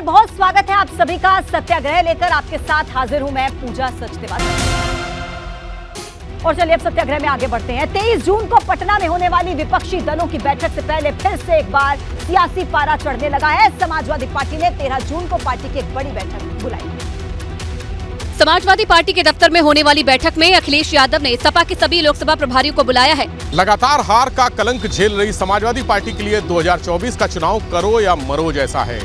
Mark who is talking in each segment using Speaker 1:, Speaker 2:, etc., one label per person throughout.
Speaker 1: नमस्कार, बहुत स्वागत है आप सभी का। सत्याग्रह लेकर आपके साथ हाजिर हूं मैं पूजा सचदेवा। और चलिए अब सत्याग्रह में आगे बढ़ते हैं। 23 जून को पटना में होने वाली विपक्षी दलों की बैठक से पहले फिर से एक बार सियासी पारा चढ़ने लगा है। समाजवादी पार्टी ने 13 जून को पार्टी की एक बड़ी बैठक बुलाई है।
Speaker 2: समाजवादी पार्टी के दफ्तर में होने वाली बैठक में अखिलेश यादव ने सपा के सभी लोकसभा प्रभारियों को बुलाया है।
Speaker 3: लगातार हार का कलंक झेल रही समाजवादी पार्टी के लिए 2024 का चुनाव करो या मरो जैसा है।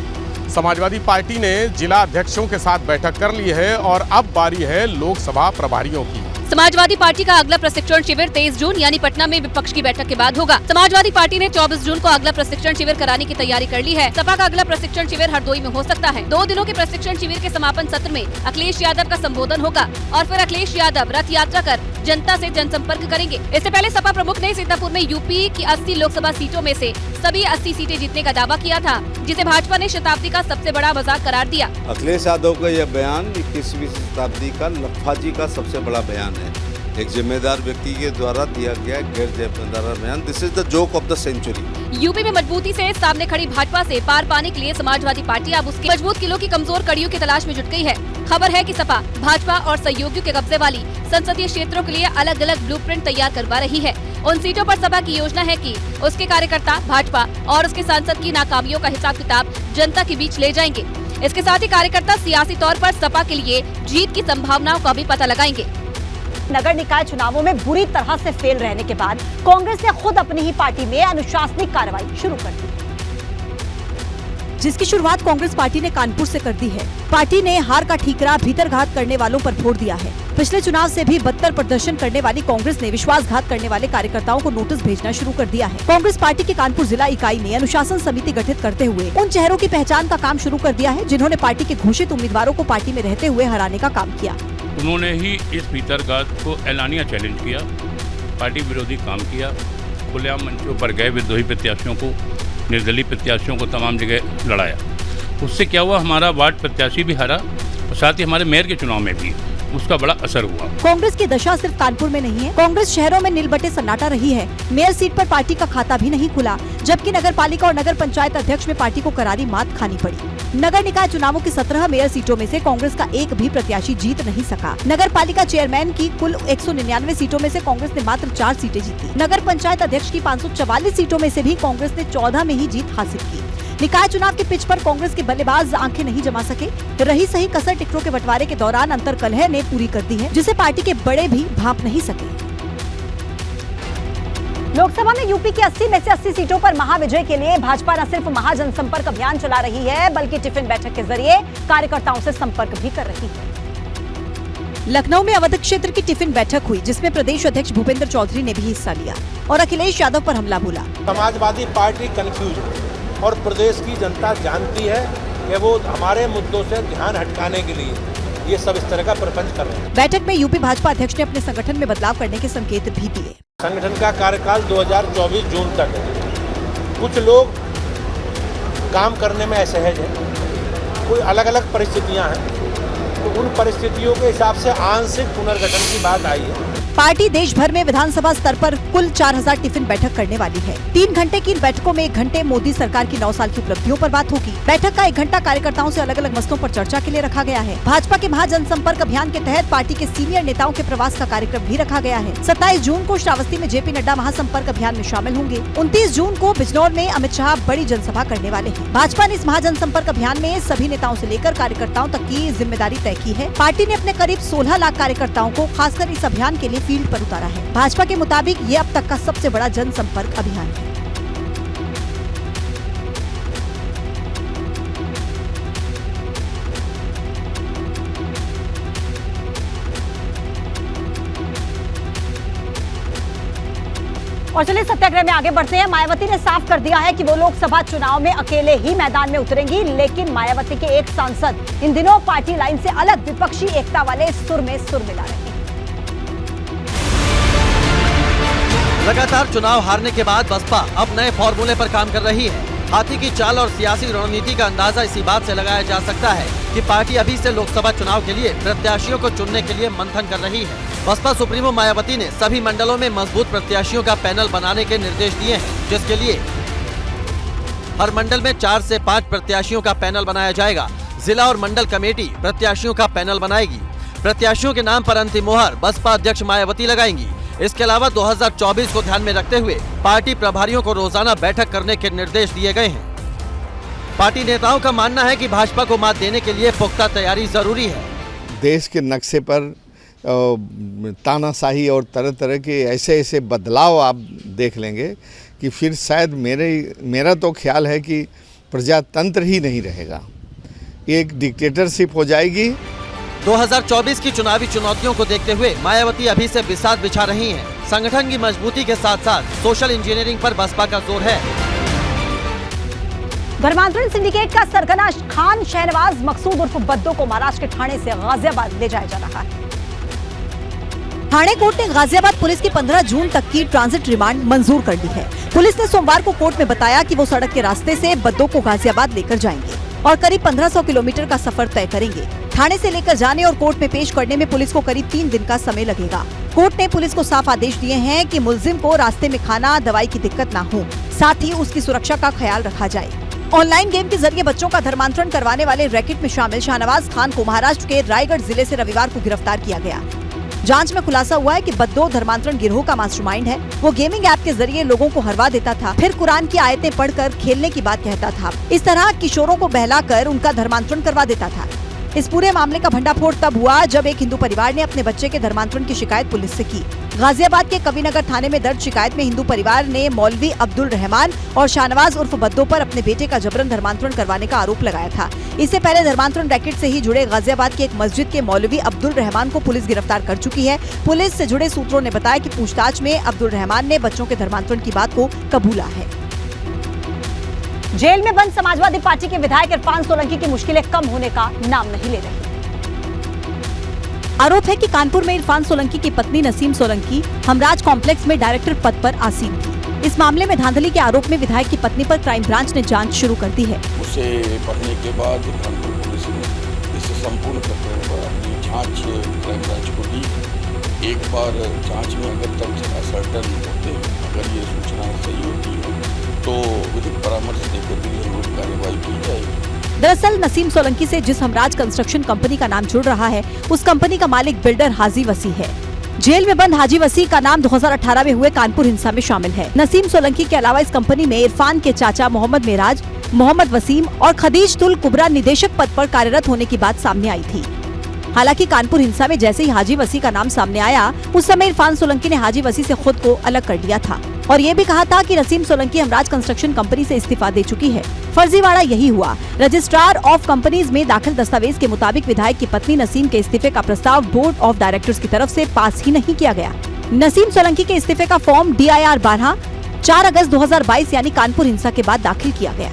Speaker 3: समाजवादी पार्टी ने जिला अध्यक्षों के साथ बैठक कर ली है और अब बारी है लोकसभा प्रभारियों की।
Speaker 2: समाजवादी पार्टी का अगला प्रशिक्षण शिविर 23 जून यानी पटना में विपक्ष की बैठक के बाद होगा। समाजवादी पार्टी ने 24 जून को अगला प्रशिक्षण शिविर कराने की तैयारी कर ली है। सपा का अगला प्रशिक्षण शिविर हरदोई में हो सकता है। 2 दिनों के प्रशिक्षण शिविर के समापन सत्र में अखिलेश यादव का संबोधन होगा और फिर अखिलेश यादव रथ यात्रा कर जनता से जनसंपर्क करेंगे। इससे पहले सपा प्रमुख ने सीतापुर में यूपी की 80 लोकसभा सीटों में से सभी 80 सीटें जीतने का दावा किया था, जिसे भाजपा ने शताब्दी का सबसे बड़ा मजाक करार दिया।
Speaker 4: अखिलेश यादव का यह बयान 21वीं शताब्दी का लफाजी का सबसे बड़ा बयान है। एक जिम्मेदार व्यक्ति के द्वारा दिया गया गैर जिम्मेदार बयान। This is the joke of the century.
Speaker 2: UP में मजबूती से सामने खड़ी भाजपा से पार पाने के लिए समाजवादी पार्टी अब उसके मजबूत किलों की कमजोर कड़ियों की तलाश में जुट गई है। खबर है कि सपा भाजपा और सहयोगियों के कब्जे वाली संसदीय क्षेत्रों के लिए अलग अलग ब्लूप्रिंट तैयार करवा रही है। उन सीटों पर सपा की योजना है कि उसके कार्यकर्ता भाजपा और उसके सांसद की नाकामियों का हिसाब किताब जनता के बीच ले जाएंगे। इसके साथ ही कार्यकर्ता सियासी तौर पर सपा के लिए जीत की संभावनाओं का भी पता लगाएंगे।
Speaker 1: नगर निकाय चुनावों में बुरी तरह से फेल रहने के बाद कांग्रेस ने खुद अपनी ही पार्टी में अनुशासनिक कार्रवाई शुरू कर दी, जिसकी शुरुआत कांग्रेस पार्टी ने कानपुर से कर दी है। पार्टी ने हार का ठीकरा भीतरघात करने वालों पर फोड़ दिया है। पिछले चुनाव से भी बदतर प्रदर्शन करने वाली कांग्रेस ने विश्वासघात करने वाले कार्यकर्ताओं को नोटिस भेजना शुरू कर दिया है। कांग्रेस पार्टी की कानपुर जिला इकाई ने अनुशासन समिति गठित करते हुए उन चेहरों की पहचान का काम शुरू कर दिया है, जिन्होंने पार्टी के घोषित उम्मीदवारों को पार्टी में रहते हुए हराने का काम किया।
Speaker 5: उन्होंने ही इस भीतरघात को ऐलानिया चैलेंज किया, पार्टी विरोधी काम किया, खुलेआम मंचों पर गए विद्रोही प्रत्याशियों को, निर्दलीय प्रत्याशियों को तमाम जगह लड़ाया। उससे क्या हुआ, हमारा वार्ड प्रत्याशी भी हारा और साथ ही हमारे मेयर के चुनाव में भी उसका बड़ा असर हुआ।
Speaker 1: कांग्रेस की दशा सिर्फ कानपुर में नहीं है। कांग्रेस शहरों में नीलबटे सन्नाटा रही है। मेयर सीट पर पार्टी का खाता भी नहीं खुला, जबकि नगर पालिका और नगर पंचायत अध्यक्ष में पार्टी को करारी मात खानी पड़ी। नगर निकाय चुनावों की 17 मेयर सीटों में से कांग्रेस का एक भी प्रत्याशी जीत नहीं सका। नगर पालिका चेयरमैन की कुल 199 सीटों में से कांग्रेस ने मात्र 4 सीटें जीती। नगर पंचायत अध्यक्ष की 544 सीटों में से भी कांग्रेस ने 14 में ही जीत हासिल की। निकाय चुनाव के पिच पर कांग्रेस के बल्लेबाज आंखें नहीं जमा सके। रही सही कसर टिकटों के बंटवारे के दौरान अंतरकलह ने पूरी कर दी है, जिसे पार्टी के बड़े भी भांप नहीं सके। लोकसभा में यूपी की 80 में से 80 सीटों पर महाविजय के लिए भाजपा न सिर्फ महाजनसंपर्क अभियान चला रही है, बल्कि टिफिन बैठक के जरिए कार्यकर्ताओं से संपर्क भी कर रही है। लखनऊ में अवध क्षेत्र की टिफिन बैठक हुई, जिसमें प्रदेश अध्यक्ष भूपेंद्र चौधरी ने भी हिस्सा लिया और अखिलेश यादव पर हमला बोला।
Speaker 6: समाजवादी पार्टी कंफ्यूज है और प्रदेश की जनता जानती है कि वो हमारे मुद्दों से ध्यान हटकाने के लिए ये सब इस तरह का प्रपंच कर रहे हैं।
Speaker 1: बैठक में यूपी भाजपा अध्यक्ष ने अपने संगठन में बदलाव करने के संकेत भी दिए।
Speaker 6: संगठन का कार्यकाल 2024 जून तक है। कुछ लोग काम करने में असहज हैं, कोई अलग अलग परिस्थितियां हैं, तो उन परिस्थितियों के हिसाब से आंशिक पुनर्गठन की बात आई है।
Speaker 1: पार्टी देश भर में विधानसभा स्तर पर कुल 4000 टिफिन बैठक करने वाली है। 3 घंटे की इन बैठकों में 1 घंटे मोदी सरकार की 9 साल की उपलब्धियों पर बात होगी। बैठक का 1 घंटा कार्यकर्ताओं से अलग अलग मसलों पर चर्चा के लिए रखा गया है। भाजपा के महाजनसंपर्क अभियान के तहत पार्टी के सीनियर नेताओं के प्रवास का कार्यक्रम भी रखा गया है। 27 जून को श्रावस्ती में जेपी नड्डा महासंपर्क अभियान में शामिल होंगे। 29 जून को बिजनौर में अमित शाह बड़ी जनसभा करने वाले हैं। भाजपा ने इस महाजनसंपर्क अभियान में सभी नेताओं से लेकर कार्यकर्ताओं तक की जिम्मेदारी तय की है। पार्टी ने अपने करीब 16 लाख कार्यकर्ताओं को खासकर इस अभियान के लिए फील्ड पर उतारा है। भाजपा के मुताबिक ये अब तक का सबसे बड़ा जनसंपर्क अभियान है। और चलिए सत्याग्रह में आगे बढ़ते हैं। मायावती ने साफ कर दिया है कि वो लोकसभा चुनाव में अकेले ही मैदान में उतरेंगी, लेकिन मायावती के एक सांसद इन दिनों पार्टी लाइन से अलग विपक्षी एकता वाले सुर में सुर मिला रहे हैं।
Speaker 7: लगातार चुनाव हारने के बाद बसपा अब नए फॉर्मूले पर काम कर रही है। हाथी की चाल और सियासी रणनीति का अंदाजा इसी बात से लगाया जा सकता है कि पार्टी अभी से लोकसभा चुनाव के लिए प्रत्याशियों को चुनने के लिए मंथन कर रही है। बसपा सुप्रीमो मायावती ने सभी मंडलों में मजबूत प्रत्याशियों का पैनल बनाने के निर्देश दिए हैं, जिसके लिए हर मंडल में 4 से 5 प्रत्याशियों का पैनल बनाया जाएगा। जिला और मंडल कमेटी प्रत्याशियों का पैनल बनाएगी। प्रत्याशियों के नाम पर अंतिम मोहर बसपा अध्यक्ष मायावती लगाएंगी। इसके अलावा 2024 को ध्यान में रखते हुए पार्टी प्रभारियों को रोजाना बैठक करने के निर्देश दिए गए हैं। पार्टी नेताओं का मानना है कि भाजपा को मात देने के लिए पुख्ता तैयारी जरूरी है।
Speaker 8: देश के नक्शे पर तानाशाही और तरह तरह के ऐसे बदलाव आप देख लेंगे कि फिर शायद मेरा तो ख्याल है कि प्रजातंत्र ही नहीं रहेगा, एक डिक्टेटरशिप हो जाएगी।
Speaker 7: 2024 की चुनावी चुनौतियों को देखते हुए मायावती अभी से बिसात बिछा रही हैं। संगठन की मजबूती के साथ साथ सोशल इंजीनियरिंग पर बसपा का जोर है।
Speaker 1: धर्मांतरण सिंडिकेट का सरगना खान शहनवाज मकसूद उर्फ बद्दो को महाराष्ट्र के ठाणे से गाजियाबाद ले जाया जा रहा है। ठाणे कोर्ट ने गाजियाबाद पुलिस की 15 जून तक की ट्रांजिट रिमांड मंजूर कर ली है। पुलिस ने सोमवार को कोर्ट में बताया कि वो सड़क के रास्ते से बद्दो को गाजियाबाद लेकर जाएंगे और करीब 1500 किलोमीटर का सफर तय करेंगे। थाने से लेकर जाने और कोर्ट में पेश करने में पुलिस को करीब 3 दिन का समय लगेगा। कोर्ट ने पुलिस को साफ आदेश दिए हैं कि मुलजिम को रास्ते में खाना दवाई की दिक्कत न हो, साथ ही उसकी सुरक्षा का ख्याल रखा जाए। ऑनलाइन गेम के जरिए बच्चों का धर्मांतरण करवाने वाले रैकेट में शामिल शाहनवाज खान को महाराष्ट्र के रायगढ़ जिले से रविवार को गिरफ्तार किया गया। जांच में खुलासा हुआ है कि बद्दो धर्मांतरण गिरोह का मास्टरमाइंड है। वो गेमिंग ऐप के जरिए लोगों को हरवा देता था, फिर कुरान की आयतें पढ़कर खेलने की बात कहता था। इस तरह किशोरों को बहलाकर उनका धर्मांतरण करवा देता था। इस पूरे मामले का भंडाफोड़ तब हुआ जब एक हिंदू परिवार ने अपने बच्चे के धर्मांतरण की शिकायत पुलिस से की। गाजियाबाद के कविनगर थाने में दर्ज शिकायत में हिंदू परिवार ने मौलवी अब्दुल रहमान और शाहनवाज उर्फ बद्दो पर अपने बेटे का जबरन धर्मांतरण करवाने का आरोप लगाया था। इससे पहले धर्मांतरण रैकेट से ही जुड़े गाजियाबाद की एक मस्जिद के मौलवी अब्दुल रहमान को पुलिस गिरफ्तार कर चुकी है। पुलिस से जुड़े सूत्रों ने बताया कि पूछताछ में अब्दुल रहमान ने बच्चों के धर्मांतरण की बात को कबूला है। जेल में बंद समाजवादी पार्टी के विधायक इरफान सोलंकी की मुश्किलें कम होने का नाम नहीं ले रही। आरोप है कि कानपुर में इरफान सोलंकी की पत्नी नसीम सोलंकी हमराज कॉम्प्लेक्स में डायरेक्टर पद पर आसीन थी। इस मामले में धांधली के आरोप में विधायक की पत्नी पर क्राइम ब्रांच ने जांच शुरू कर दी है।
Speaker 9: उसे पढ़ने के बाद कानपुर पुलिस ने इस संपूर्ण प्रकरण पर अपनी जांच क्राइम ब्रांच को दी। एक बार जांच में अगर तथ्य असर्टन होते, अगर ये सूचनाएं सही होती है तो विधिक परामर्श देकर भी जरूर कार्रवाई की जाएगी।
Speaker 1: दरअसल नसीम सोलंकी से जिस हमराज कंस्ट्रक्शन कंपनी का नाम जुड़ रहा है, उस कंपनी का मालिक बिल्डर हाजी वसी है। जेल में बंद हाजी वसी का नाम 2018 में हुए कानपुर हिंसा में शामिल है। नसीम सोलंकी के अलावा इस कंपनी में इरफान के चाचा मोहम्मद मेराज, मोहम्मद वसीम और खदीज तुल कुबरा निदेशक पद पर कार्यरत होने की बात सामने आई थी। हालांकि कानपुर हिंसा में जैसे ही हाजी वसी का नाम सामने आया, उस समय इरफान सोलंकी ने हाजी वसी से खुद को अलग कर लिया था और ये भी कहा था कि नसीम सोलंकी हमराज कंस्ट्रक्शन कंपनी से इस्तीफा दे चुकी है। फर्जीवाड़ा यही हुआ। रजिस्ट्रार ऑफ कंपनीज में दाखिल दस्तावेज के मुताबिक विधायक की पत्नी नसीम के इस्तीफे का प्रस्ताव बोर्ड ऑफ डायरेक्टर्स की तरफ से पास ही नहीं किया गया। नसीम सोलंकी के इस्तीफे का फॉर्म DIR 12 4 अगस्त 2022 यानी कानपुर हिंसा के बाद दाखिल किया गया।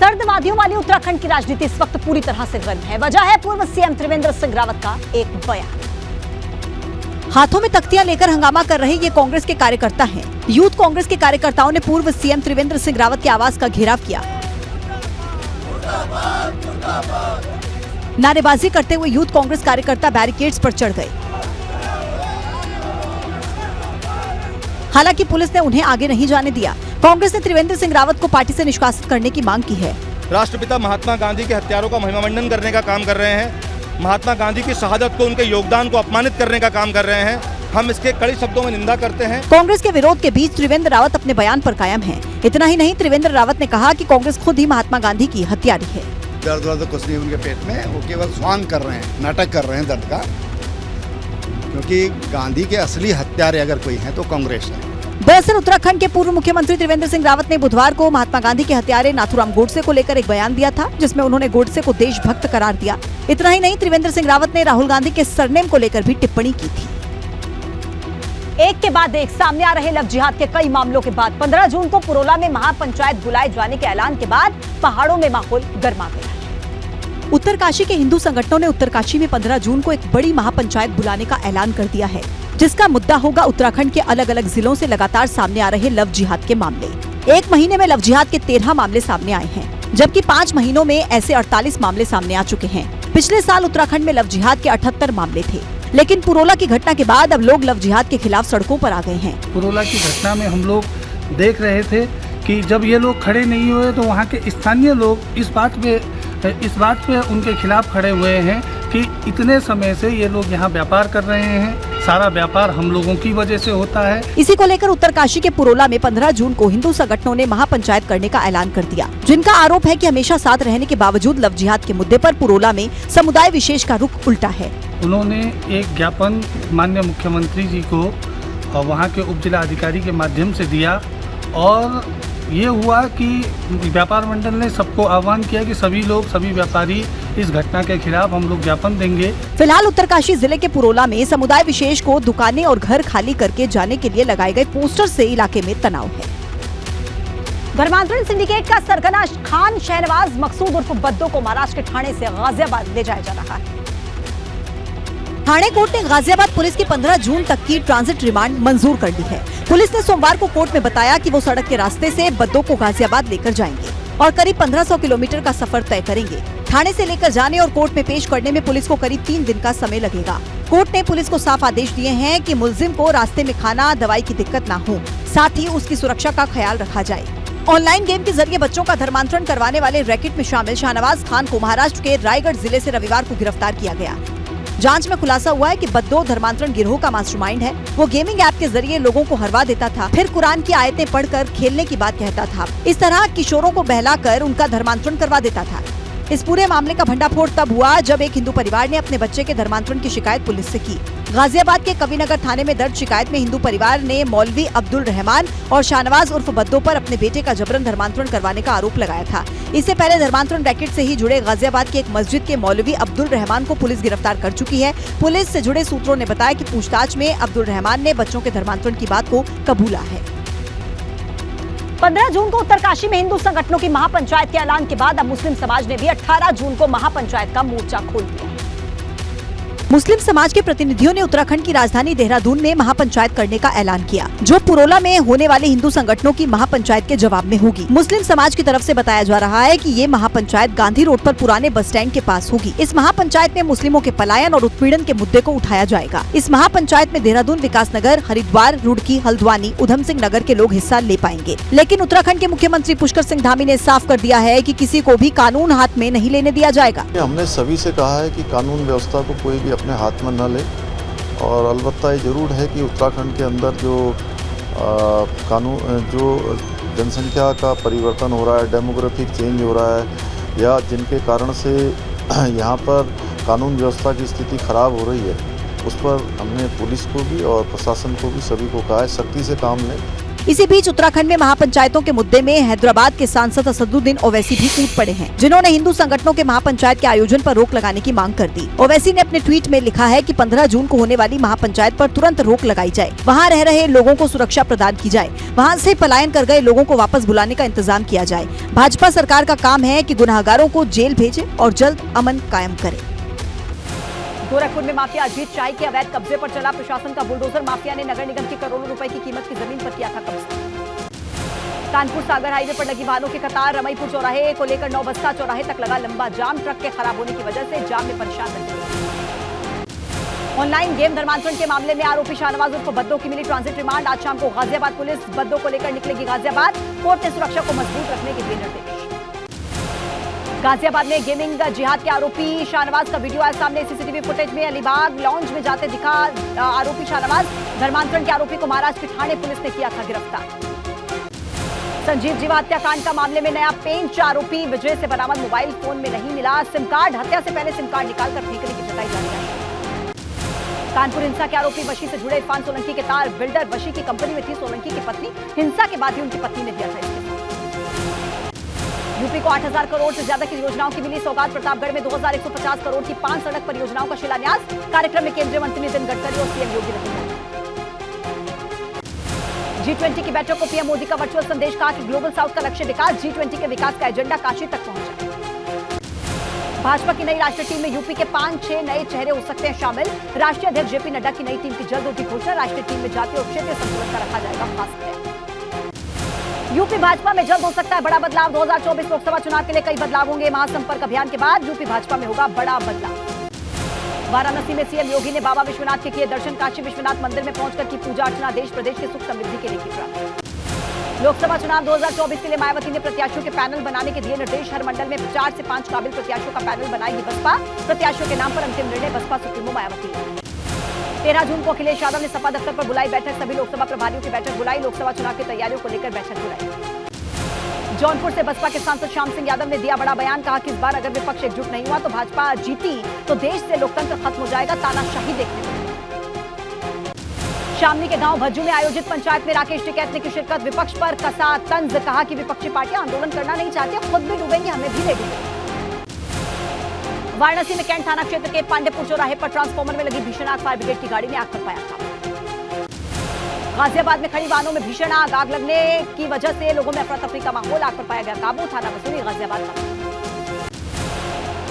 Speaker 1: सर्द वादियों वाली उत्तराखंड की राजनीति इस वक्त पूरी तरह से गर्म है। वजह है पूर्व सीएम त्रिवेंद्र सिंह रावत का एक बयान। हाथों में तख्तियां लेकर हंगामा कर रहे ये कांग्रेस के कार्यकर्ता हैं। यूथ कांग्रेस के कार्यकर्ताओं ने पूर्व सीएम त्रिवेंद्र सिंह रावत के आवास का घेराव किया। नारेबाजी करते हुए यूथ कांग्रेस कार्यकर्ता बैरिकेड्स पर चढ़ गए। हालांकि पुलिस ने उन्हें आगे नहीं जाने दिया। कांग्रेस ने त्रिवेंद्र सिंह रावत को पार्टी से निष्कासित करने की मांग की है।
Speaker 10: राष्ट्रपिता महात्मा गांधी के हत्यारों का महिमामंडन करने का काम कर रहे हैं। महात्मा गांधी की शहादत को, उनके योगदान को अपमानित करने का काम कर रहे हैं। हम इसके कड़े शब्दों में निंदा करते हैं।
Speaker 1: कांग्रेस के विरोध के बीच त्रिवेंद्र रावत अपने बयान पर कायम हैं। इतना ही नहीं, त्रिवेंद्र रावत ने कहा कि कांग्रेस खुद ही महात्मा गांधी की हत्यारी है।
Speaker 11: दर्द वर्द कुछ नहीं उनके पेट में, वो केवल स्वांग कर रहे हैं, नाटक कर रहे हैं दर्द का, क्योंकि गांधी के असली हत्यारे अगर कोई है तो कांग्रेस है।
Speaker 1: दरअसल उत्तराखंड के पूर्व मुख्यमंत्री त्रिवेंद्र सिंह रावत ने बुधवार को महात्मा गांधी के हत्यारे नाथूराम गोडसे को लेकर एक बयान दिया था, जिसमें उन्होंने गोडसे को देशभक्त करार दिया। इतना ही नहीं, त्रिवेंद्र सिंह रावत ने राहुल गांधी के सरनेम को लेकर भी टिप्पणी की थी। एक के बाद एक सामने आ रहे लव जिहाद के कई मामलों के बाद 15 जून को पुरोला में महापंचायत बुलाए जाने के ऐलान के बाद पहाड़ों में माहौल गर्मा गया है। उत्तरकाशी के हिंदू संगठनों ने उत्तरकाशी में 15 जून को एक बड़ी महापंचायत बुलाने का ऐलान कर दिया है, जिसका मुद्दा होगा उत्तराखंड के अलग अलग जिलों से लगातार सामने आ रहे लव जिहाद के मामले। एक महीने में लव जिहाद के 13 मामले सामने आए हैं, जबकि 5 महीनों में ऐसे 48 मामले सामने आ चुके हैं। पिछले साल उत्तराखंड में लव जिहाद के 78 मामले थे, लेकिन पुरोला की घटना के बाद अब लोग लव जिहाद के खिलाफ सड़कों पर आ गए हैं।
Speaker 12: पुरोला की घटना में हम लोग देख रहे थे कि जब ये लोग खड़े नहीं हुए तो वहाँ के स्थानीय लोग इस बात पे उनके खिलाफ खड़े हुए हैं कि इतने समय से ये लोग यहाँ व्यापार कर रहे हैं, सारा व्यापार हम लोगों की वजह से होता है।
Speaker 1: इसी को लेकर उत्तरकाशी के पुरोला में 15 जून को हिंदू संगठनों ने महापंचायत करने का ऐलान कर दिया, जिनका आरोप है कि हमेशा साथ रहने के बावजूद लव जिहाद के मुद्दे पर पुरोला में समुदाय विशेष का रुख उल्टा है।
Speaker 12: उन्होंने एक ज्ञापन माननीय मुख्यमंत्री जी को और वहाँ के उप जिला अधिकारी के माध्यम से दिया और ये हुआ कि व्यापार मंडल ने सबको आह्वान किया कि सभी व्यापारी इस घटना के खिलाफ हम लोग ज्ञापन देंगे।
Speaker 1: फिलहाल उत्तरकाशी जिले के पुरोला में समुदाय विशेष को दुकानें और घर खाली करके जाने के लिए लगाए गए पोस्टर से इलाके में तनाव है। धर्मांतरण सिंडिकेट का सरगना खान शहनवाज मकसूद उर्फ बद्दो को महाराष्ट्र के ठाणे से गाजियाबाद ले जाया जा रहा है। ठाणे कोर्ट ने गाजियाबाद पुलिस की 15 जून तक की ट्रांजिट रिमांड मंजूर कर ली है। पुलिस ने सोमवार को कोर्ट में बताया कि वो सड़क के रास्ते से बद्दो को गाजियाबाद लेकर जाएंगे और करीब 1500 किलोमीटर का सफर तय करेंगे। थाने से लेकर जाने और कोर्ट में पेश करने में पुलिस को करीब 3 दिन का समय लगेगा। कोर्ट ने पुलिस को साफ आदेश दिए हैं कि मुलजिम को रास्ते में खाना दवाई की दिक्कत न हो, साथ ही उसकी सुरक्षा का ख्याल रखा जाए। ऑनलाइन गेम के जरिए बच्चों का धर्मांतरण करवाने वाले रैकेट में शामिल शाहनवाज खान को महाराष्ट्र के रायगढ़ जिले से रविवार को गिरफ्तार किया गया। जांच में खुलासा हुआ है कि बद्दो धर्मांतरण गिरोह का मास्टरमाइंड है। वो गेमिंग ऐप के जरिए लोगों को हरवा देता था, फिर कुरान की आयतें पढ़कर खेलने की बात कहता था। इस तरह किशोरों को बहलाकर उनका धर्मांतरण करवा देता था। इस पूरे मामले का भंडाफोड़ तब हुआ जब एक हिंदू परिवार ने अपने बच्चे के धर्मांतरण की शिकायत पुलिस से की। गाजियाबाद के कविनगर थाने में दर्ज शिकायत में हिंदू परिवार ने मौलवी अब्दुल रहमान और शाहनवाज उर्फ बद्दो पर अपने बेटे का जबरन धर्मांतरण करवाने का आरोप लगाया था। इससे पहले धर्मांतरण रैकेट से ही जुड़े गाजियाबाद की एक मस्जिद के मौलवी अब्दुल रहमान को पुलिस गिरफ्तार कर चुकी है। पुलिस से जुड़े सूत्रों ने बताया कि पूछताछ में अब्दुल रहमान ने बच्चों के धर्मांतरण की बात को कबूला है। 15 जून को उत्तरकाशी में हिंदू संगठनों की महापंचायत के ऐलान के बाद अब मुस्लिम समाज ने भी 18 जून को महापंचायत का मोर्चा खोल दिया। मुस्लिम समाज के प्रतिनिधियों ने उत्तराखंड की राजधानी देहरादून में महापंचायत करने का ऐलान किया, जो पुरोला में होने वाले हिंदू संगठनों की महापंचायत के जवाब में होगी। मुस्लिम समाज की तरफ से बताया जा रहा है कि ये महापंचायत गांधी रोड पर पुराने बस स्टैंड के पास होगी। इस महापंचायत में मुस्लिमों के पलायन और उत्पीड़न के मुद्दे को उठाया जाएगा। इस महापंचायत में देहरादून, विकास नगर, हरिद्वार, रुड़की, हल्द्वानी, उधम सिंह नगर के लोग हिस्सा ले पाएंगे। लेकिन उत्तराखंड के मुख्यमंत्री पुष्कर सिंह धामी ने साफ कर दिया है कि किसी को भी कानून हाथ में नहीं लेने दिया जाएगा।
Speaker 13: हमने सभी से कहा है कि कानून व्यवस्था को कोई भी अपने हाथ में न ले, और अलबत्ता ये जरूर है कि उत्तराखंड के अंदर जो जनसंख्या का परिवर्तन हो रहा है, डेमोग्राफिक चेंज हो रहा है, या जिनके कारण से यहाँ पर कानून व्यवस्था की स्थिति खराब हो रही है, उस पर हमने पुलिस को भी और प्रशासन को भी सभी को कहा है सख्ती से काम लें।
Speaker 1: इसी बीच उत्तराखंड में महापंचायतों के मुद्दे में हैदराबाद के सांसद असदुद्दीन ओवैसी भी कूद पड़े हैं, जिन्होंने हिंदू संगठनों के महापंचायत के आयोजन पर रोक लगाने की मांग कर दी। ओवैसी ने अपने ट्वीट में लिखा है कि 15 जून को होने वाली महापंचायत पर तुरंत रोक लगाई जाए, वहां रह रहे लोगों को सुरक्षा प्रदान की जाए, वहां से पलायन कर गए लोगों को वापस बुलाने का इंतजाम किया जाए। भाजपा सरकार का काम है कि गुनाहगारों को जेल भेजे और जल्द अमन कायम करे। गोरखपुर में माफिया अजीत शाही के अवैध कब्जे पर चला प्रशासन का बुलडोजर। माफिया ने नगर निगम की करोड़ों रुपए की कीमत की जमीन पर किया था कब्जा। कानपुर सागर हाईवे पर लगी वाहनों की कतार। रमईपुर चौराहे को लेकर नौबस्ता चौराहे तक लगा लंबा जाम। ट्रक के खराब होने की वजह से जाम में परेशान रहे। ऑनलाइन गेम धर्मांतरण के मामले में आरोपी शाहनवाज उर्फ बद्दो की मिली ट्रांजिट रिमांड। आज शाम को गाजियाबाद पुलिस बद्दो को लेकर निकलेगी गाजियाबाद। कोर्ट ने सुरक्षा को मजबूत रखने के दिए निर्देश। गाजियाबाद में गेमिंग जिहाद के आरोपी शाहनवाज का वीडियो आया सामने। सीसीटीवी फुटेज में अलीबाग लॉन्ज में जाते दिखा आरोपी शाहनवाज। धर्मांतरण के आरोपी को महाराष्ट्र के ठाणे पुलिस ने किया था गिरफ्तार। संजीव जीवा हत्याकांड का मामले में नया पेंच। आरोपी विजय से बरामद मोबाइल फोन में नहीं मिला सिम कार्ड। हत्या से पहले सिम कार्ड निकालकर फेंकने की जताई जा रही है। कानपुर हिंसा के आरोपी वशी से जुड़े इरफान सोलंकी के तार। बिल्डर वशी की कंपनी में थी सोलंकी की पत्नी। हिंसा के बाद ही उनकी पत्नी ने दिया था इस्तीफा। यूपी को 8000 करोड़ से ज्यादा की योजनाओं की मिली सौगात। प्रतापगढ़ में 2150 करोड़ की 5 सड़क परियोजनाओं का शिलान्यास। कार्यक्रम में केंद्रीय मंत्री नितिन गडकरी और सीएम योगी रहे। G20 की बैठक को पीएम मोदी का वर्चुअल संदेश। कहा कि ग्लोबल साउथ का लक्ष्य विकास। G20 के विकास का एजेंडा काशी तक पहुंचा। भाजपा की नई राष्ट्रीय टीम में यूपी के 5-6 नए चेहरे हो सकते हैं शामिल। राष्ट्रीय अध्यक्ष जेपी नड्डा की नई टीम की जल्द होगी घोषणा। राष्ट्रीय टीम में जातीय और क्षेत्रीय संतुलन का रखा जाएगा खास ख्याल। यूपी भाजपा में जल्द हो सकता है बड़ा बदलाव। 2024 लोकसभा चुनाव के लिए कई बदलाव होंगे। महासंपर्क अभियान के बाद यूपी भाजपा में होगा बड़ा बदलाव। वाराणसी में सीएम योगी ने बाबा विश्वनाथ के किए दर्शन। काशी विश्वनाथ मंदिर में पहुंचकर की पूजा अर्चना। देश प्रदेश के सुख समृद्धि के लिए की प्रार्थना। लोकसभा चुनाव 2024 के लिए मायावती ने प्रत्याशियों के पैनल बनाने के दिए निर्देश। हर मंडल में 4 से 5 काबिल प्रत्याशियों का पैनल बनाएगी बसपा। प्रत्याशियों के नाम पर अंतिम निर्णय बसपा सुप्रीमो मायावती। 13 जून को अखिलेश यादव ने सपा दफ्तर पर बुलाई बैठक। सभी लोकसभा प्रभारियों की बैठक बुलाई। लोकसभा चुनाव की तैयारियों को लेकर बैठक बुलाई। जौनपुर से बसपा के सांसद श्याम सिंह यादव ने दिया बड़ा बयान। कहा कि इस बार अगर विपक्ष एकजुट नहीं हुआ तो भाजपा जीती तो देश से लोकतंत्र खत्म हो जाएगा, तानाशाही देखने को। शामली के गांव भज्जू में आयोजित पंचायत में राकेश टिकैत ने की शिरकत। विपक्ष पर कसा तंज। कहा कि विपक्षी पार्टियां आंदोलन करना नहीं चाहती, खुद भी डूबेंगी, हमें भी ले डूबेंगे। वाराणसी में कैंट थाना क्षेत्र के पांडेपुर चौराहे पर ट्रांसफार्मर में लगी भीषण आग। फायर ब्रिगेड की गाड़ी ने आग पर पाया काबू। गाजियाबाद में खड़ी वाहनों में भीषण आग। आग लगने की वजह से लोगों में अफरा तफरी का माहौल। आग पर पाया गया काबू। थाना वसूली गाजियाबाद का।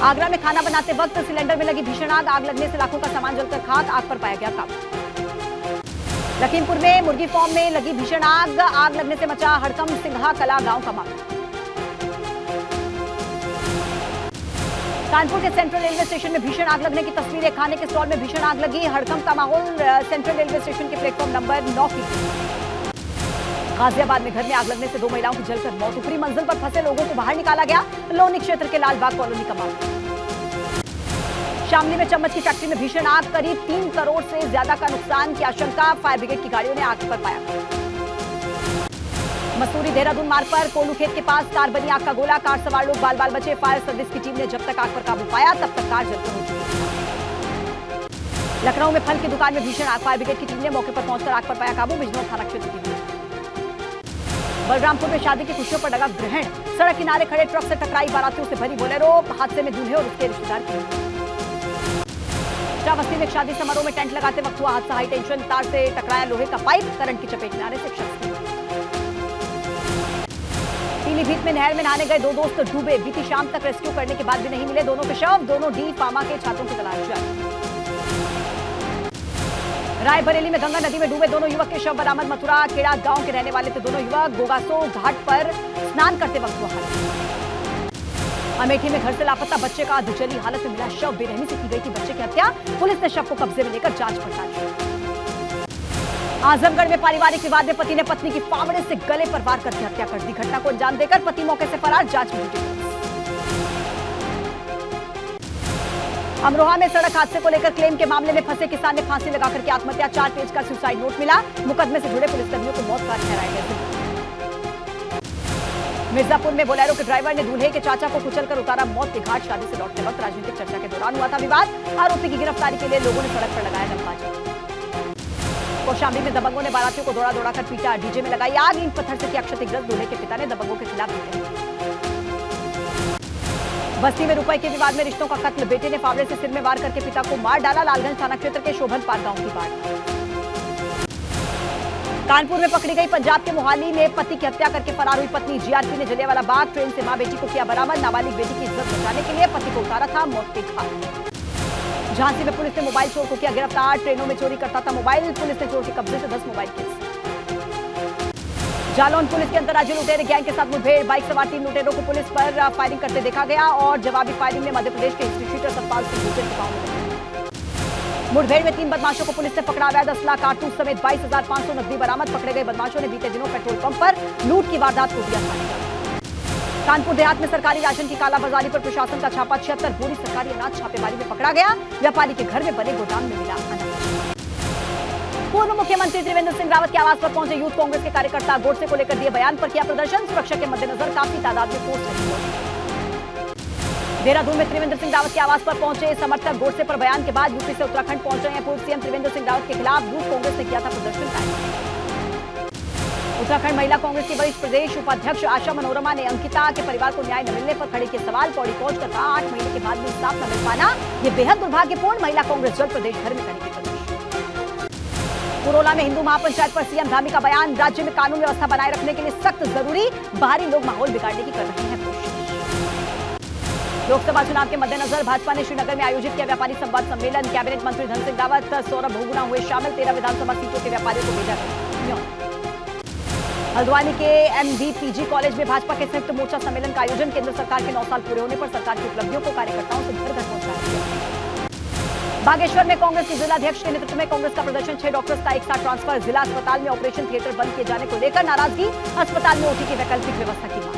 Speaker 1: आगरा में खाना बनाते वक्त सिलेंडर में लगी भीषण आग। आग लगने से लाखों का सामान जलकर खाक। आग पर पाया गया काबू। लखीमपुर में मुर्गी फार्म में लगी भीषण आग। आग लगने से मचा हड़कम सिंघा कला गांव का मामला। कानपुर के सेंट्रल रेलवे स्टेशन में भीषण आग लगने की तस्वीरें। खाने के स्टॉल में भीषण आग लगी। हड़कंप का माहौल। सेंट्रल रेलवे स्टेशन के प्लेटफॉर्म नंबर 9 की। गाजियाबाद में घर में आग लगने से 2 महिलाओं की जलकर मौत। ऊपरी मंजिल पर फंसे लोगों को बाहर निकाला गया। लोनी क्षेत्र के लालबाग कॉलोनी का मामला। शामली में चम्मच की फैक्ट्री में भीषण आग। करीब 3 करोड़ से ज्यादा का नुकसान की आशंका। फायर ब्रिगेड की गाड़ियों ने आग पर पाया। मसूरी देहरादून मार्ग पर कोलू खेत के पास कार बनी आग का गोला। कार सवार लोग बाल बाल बचे। फायर सर्विस की टीम ने जब तक आग पर काबू पाया तब तक कार जलकर हो चुकी थी। लखनऊ में फल की दुकान में भीषण आग। फायर ब्रिगेड की टीम ने मौके पर पहुंचकर आग पर पाया काबू। बिजनौर थाना क्षेत्र की। बलरामपुर में शादी की खुशियों पर लगा ग्रहण। सड़क किनारे खड़े ट्रक से टकराई बारातियों से भरी बोलेरो। हादसे में दूल्हे और उसके रिश्तेदार की। बस्ती में शादी समारोह में टेंट लगाते वक्त हुआ हादसा। हाई टेंशन तार से टकराया लोहे का पाइप। करंट की चपेट में आने से शख्स। पीलीभीत में नहर में नहाने गए 2 दोस्त डूबे। बीती शाम तक रेस्क्यू करने के बाद भी नहीं मिले दोनों के शव। दोनों डी फार्मा के छात्रों की तलाश जारी। रायबरेली में गंगा नदी में डूबे 2 युवक के शव बरामद। मथुरा खेड़ा गांव के रहने वाले थे दोनों युवक। गोगासो घाट पर स्नान करते वक्त हुआ हादसा। अमेठी में घर से लापता बच्चे का दुचली हालत में मिला शव। बेरहमी से की गई थी बच्चे की हत्या। पुलिस ने शव को कब्जे में लेकर जांच पड़ताल की। आजमगढ़ में पारिवारिक विवाद में पति ने पत्नी की फावड़े से गले पर वार करके हत्या कर दी। घटना को अंजाम देकर पति मौके से फरार। जांच में जुटी। अमरोहा में सड़क हादसे को लेकर क्लेम के मामले में फंसे किसान ने फांसी लगाकर के आत्महत्या। 4 पेज का सुसाइड नोट मिला। मुकदमे से जुड़े पुलिसकर्मियों को मौत का ठहराया गया। मिर्जापुर में बोलेरो के ड्राइवर ने दूल्हे के चाचा को कुचलकर उतारा मौत के घाट। शादी से लौटते वक्त राजनीतिक चर्चा के दौरान हुआ था विवाद। आरोपी की गिरफ्तारी के लिए लोगों ने सड़क पर लगाया दंबाजी। कौशाम्बी में दबंगों ने बारातियों को दौड़ा दौड़ा कर पीटा। डीजे में लगाई आग। ईंट पत्थर से किया क्षतिग्रस्त। दूल्हे के पिता ने दबंगों के खिलाफ पीटे। बस्ती में रुपए के विवाद में रिश्तों का कत्ल। बेटे ने फावड़े से सिर में वार करके पिता को मार डाला। लालगंज थाना क्षेत्र के शोभन पार गांव की बात। कानपुर में पकड़ी गई पंजाब के मोहाली में पति की हत्या करके फरार हुई पत्नी। जीआरपी ने जलियांवाला बाग ट्रेन से मां बेटी को किया बरामद। नाबालिग बेटी की इज्जत बचाने के लिए पति को उतारा था मौत के घाट। झांसी में पुलिस ने मोबाइल चोर को किया गिरफ्तार। ट्रेनों में चोरी करता था मोबाइल। पुलिस ने चोर के कब्जे से 10 मोबाइल केस। जालौन पुलिस के अंतर्राज्यीय लुटेरे गैंग के साथ मुठभेड़। बाइक सवार 3 लुटेरों को पुलिस पर फायरिंग करते देखा गया और जवाबी फायरिंग में मध्य प्रदेश के हिस्ट्री शीटर सतपाल सिंह गुर्जर के गांव में। मुठभेड़ में 3 बदमाशों को पुलिस ने पकड़ा। अवैध असला कारतूस समेत 22,500 नकदी बरामद। पकड़े गए बदमाशों ने बीते दिनों पेट्रोल पंप पर लूट की वारदात को दिया था। कानपुर देहात में सरकारी राशन की कालाबाजारी पर प्रशासन का छापा। 76 बोरी सरकारी अनाज छापेमारी में पकड़ा गया। व्यापारी के घर में बने गोदाम में मिला अनाज। पूर्व मुख्यमंत्री त्रिवेंद्र सिंह रावत के आवास पर पहुंचे यूथ कांग्रेस के कार्यकर्ता। गोडसे को लेकर दिए बयान पर किया प्रदर्शन। सुरक्षा के मद्देनजर काफी तादाद में फोर्स लगी हुई। देहरादून में त्रिवेंद्र सिंह रावत के आवास पर पहुंचे समर्थक। गोडसे पर बयान के बाद यूपी से उत्तराखंड पहुंच रहे हैं पूर्व सीएम त्रिवेंद्र सिंह रावत के खिलाफ यूथ कांग्रेस ने किया था प्रदर्शन। उत्तराखंड महिला कांग्रेस की वरिष्ठ प्रदेश उपाध्यक्ष आशा मनोरमा ने अंकिता के परिवार को न्याय न मिलने पर खड़े किए सवाल। पौड़ी पहुंचकर कहा 8 महीने के बाद भी इंसाफ न मिल पाना ये बेहद दुर्भाग्यपूर्ण। महिला कांग्रेस जल्द प्रदेश भर में करेगी प्रदर्शन। पुरोला में हिंदू महापंचायत पर सीएम धामी का बयान। राज्य में कानून व्यवस्था बनाए रखने के लिए सख्त जरूरी। बाहरी लोग माहौल बिगाड़ने की कर रहे हैं कोशिश। लोकसभा चुनाव के मद्देनजर भाजपा ने श्रीनगर में आयोजित किया व्यापारी संवाद सम्मेलन। कैबिनेट मंत्री धन सिंह रावत सौरभ बहुगुणा हुए शामिल। 13 विधानसभा सीटों के व्यापारियों को भेजा गया। हल्द्वानी के MVPG कॉलेज में भाजपा के संयुक्त मोर्चा सम्मेलन का आयोजन। केंद्र सरकार के 9 साल पूरे होने पर सरकार की उपलब्धियों को कार्यकर्ताओं से घर घर पहुंचाया गया। बागेश्वर में कांग्रेस के जिलाध्यक्ष के नेतृत्व में कांग्रेस का प्रदर्शन, 6 डॉक्टर्स का एक साथ ट्रांसफर, जिला अस्पताल में ऑपरेशन थिएटर बंद किए जाने को लेकर नाराजगी, अस्पताल में ओटी की वैकल्पिक व्यवस्था की मांग।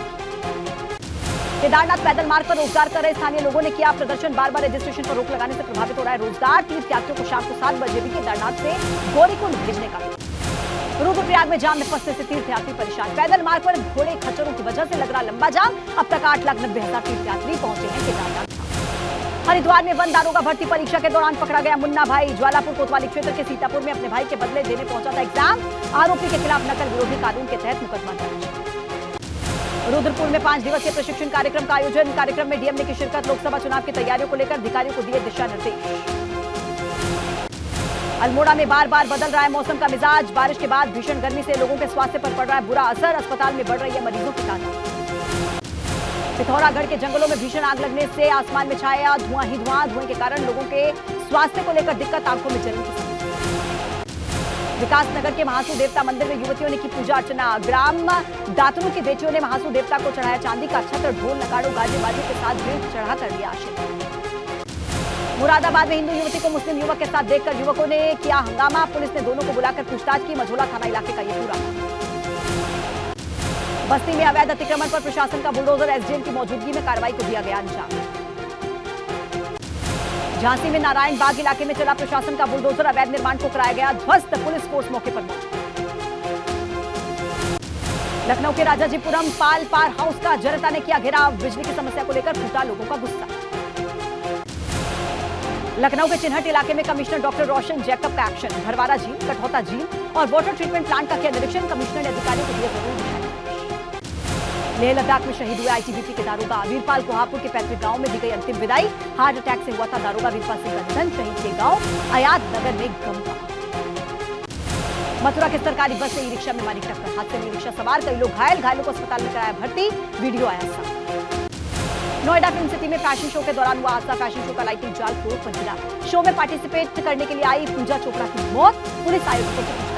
Speaker 1: केदारनाथ पैदल मार्ग पर रोजगार कर रहे स्थानीय लोगों ने किया प्रदर्शन, बार-बार रजिस्ट्रेशन पर रोक लगाने से प्रभावित हो रहा है रोजगार, तीर्थयात्रियों को शाम को 7 बजे भी केदारनाथ से गौरीकुंड भेजने का। रुद्रप्रयाग में जाम में फंसने से तीर्थयात्री परेशान, पैदल मार्ग पर घोड़े खच्चरों की वजह से लग रहा लंबा जाम, अब तक 8,90,000 तीर्थयात्री पहुंचे हैं केदारनाथ। हरिद्वार में वन दारोगा भर्ती परीक्षा के दौरान पकड़ा गया मुन्ना भाई, ज्वालापुर कोतवाली क्षेत्र के सीतापुर में अपने भाई के बदले देने पहुंचा था एग्जाम, आरोपी के खिलाफ नकल विरोधी कानून के तहत मुकदमा दर्ज। रुद्रपुर में 5 दिवसीय प्रशिक्षण कार्यक्रम का आयोजन, कार्यक्रम में डीएम ने की शिरकत, लोकसभा चुनाव की तैयारियों को लेकर अधिकारियों को दिए दिशा निर्देश। अल्मोड़ा में बार-बार बदल रहा है मौसम का मिजाज, बारिश के बाद भीषण गर्मी से लोगों के स्वास्थ्य पर पड़ रहा है बुरा असर, अस्पताल में बढ़ रही है मरीजों की तादाद। पिथौरागढ़ के जंगलों में भीषण आग लगने से आसमान में छाया धुआं ही धुआं, धुएं के कारण लोगों के स्वास्थ्य को लेकर दिक्कत, आंखों में जलन की समस्या। विकासनगर के महासू देवता मंदिर में युवतियों ने की पूजा अर्चना, ग्राम दातरू की बेटियों ने महासू देवता को चढ़ाया चांदी का छत्र, ढोल नगाड़ों गाजे बाजे के साथ भेंट चढ़ा कर लिया आशीर्वाद। मुरादाबाद में हिंदू युवती को मुस्लिम युवक के साथ देखकर युवकों ने किया हंगामा, पुलिस ने दोनों को बुलाकर पूछताछ की, मझोला थाना इलाके का यह पूरा। बस्ती में अवैध अतिक्रमण पर प्रशासन का बुलडोजर, एसडीएम की मौजूदगी में कार्रवाई को दिया गया अंजाम। झांसी में नारायण बाग इलाके में चला प्रशासन का बुलडोजर, अवैध निर्माण को कराया गया ध्वस्त, पुलिस फोर्स मौके पर मौजूद। लखनऊ के राजाजीपुरम पाल पार हाउस का जनता ने किया घेराव, बिजली की समस्या को लेकर फूटा लोगों का गुस्सा। लखनऊ के चिन्हट इलाके में कमिश्नर डॉक्टर रोशन जैकब का एक्शन, भरवारा झील, कठौता झील और वाटर ट्रीटमेंट प्लांट का किया निरीक्षण, कमिश्नर ने अधिकारियों को दिए जरूरी दिशा निर्देश। लेह लद्दाख में शहीद हुए आईटीबीपी के दारोगा वीरपाल कोहापुर के पैतृक गांव में दी गई अंतिम विदाई, हार्ट अटैक से हुआ था दारोगा वीरपाल सिंह का निधन, शहीद के गांव अयाद नगर में गम का। मथुरा के सरकारी बस से ई रिक्शा में मारी टक्कर, हादसे में रिक्शा सवार कई लोग घायल, घायलों को अस्पताल में कराया भर्ती, वीडियो आया सामने। नोएडा फिल्म सिटी में फैशन शो के दौरान हुआ हादसा, फैशन शो का लाइटिंग जाल फ्लोर पर गिरा, शो में पार्टिसिपेट करने के लिए आई पूजा चोपड़ा की मौत, पुलिस आयोजकों से पूछताछ।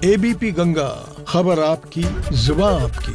Speaker 14: एबीपी गंगा, खबर आपकी, जुबान आपकी।